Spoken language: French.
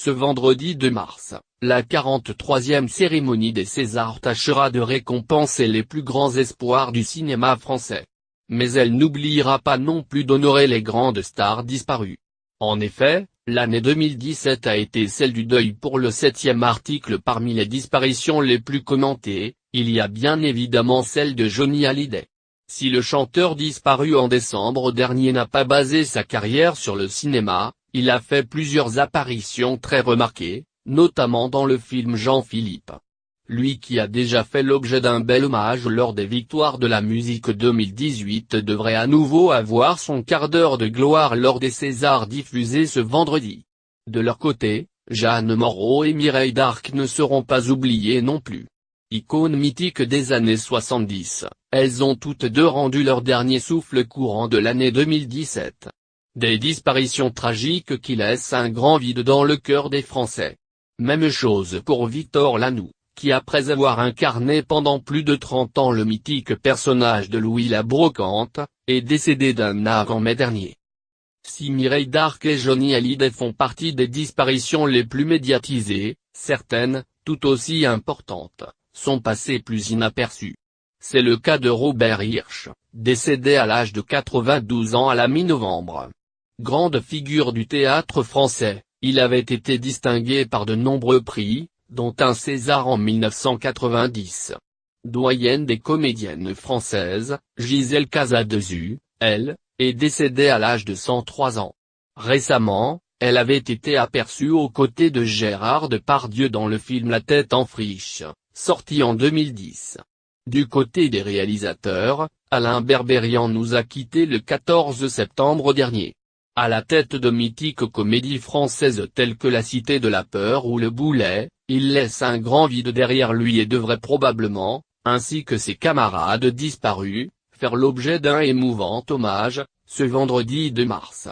Ce vendredi 2 mars, la 43e cérémonie des Césars tâchera de récompenser les plus grands espoirs du cinéma français. Mais elle n'oubliera pas non plus d'honorer les grandes stars disparues. En effet, l'année 2017 a été celle du deuil pour le 7e article. Parmi les disparitions les plus commentées, il y a bien évidemment celle de Johnny Hallyday. Si le chanteur disparu en décembre dernier n'a pas basé sa carrière sur le cinéma, il a fait plusieurs apparitions très remarquées, notamment dans le film Jean-Philippe. Lui qui a déjà fait l'objet d'un bel hommage lors des Victoires de la musique 2018 devrait à nouveau avoir son quart d'heure de gloire lors des Césars diffusés ce vendredi. De leur côté, Jeanne Moreau et Mireille Darc ne seront pas oubliées non plus. Icônes mythiques des années 70, elles ont toutes deux rendu leur dernier souffle courant de l'année 2017. Des disparitions tragiques qui laissent un grand vide dans le cœur des Français. Même chose pour Victor Lanoux, qui après avoir incarné pendant plus de 30 ans le mythique personnage de Louis la Brocante, est décédé d'un AVC en mai dernier. Si Mireille Darc et Johnny Hallyday font partie des disparitions les plus médiatisées, certaines, tout aussi importantes, sont passées plus inaperçues. C'est le cas de Robert Hirsch, décédé à l'âge de 92 ans à la mi-novembre. Grande figure du théâtre français, il avait été distingué par de nombreux prix, dont un César en 1990. Doyenne des comédiennes françaises, Gisèle Casadesus, elle, est décédée à l'âge de 103 ans. Récemment, elle avait été aperçue aux côtés de Gérard Depardieu dans le film La tête en friche, sorti en 2010. Du côté des réalisateurs, Alain Berberian nous a quittés le 14 septembre dernier. À la tête de mythiques comédies françaises telles que La Cité de la Peur ou Le Boulet, il laisse un grand vide derrière lui et devrait probablement, ainsi que ses camarades disparus, faire l'objet d'un émouvant hommage, ce vendredi 2 mars.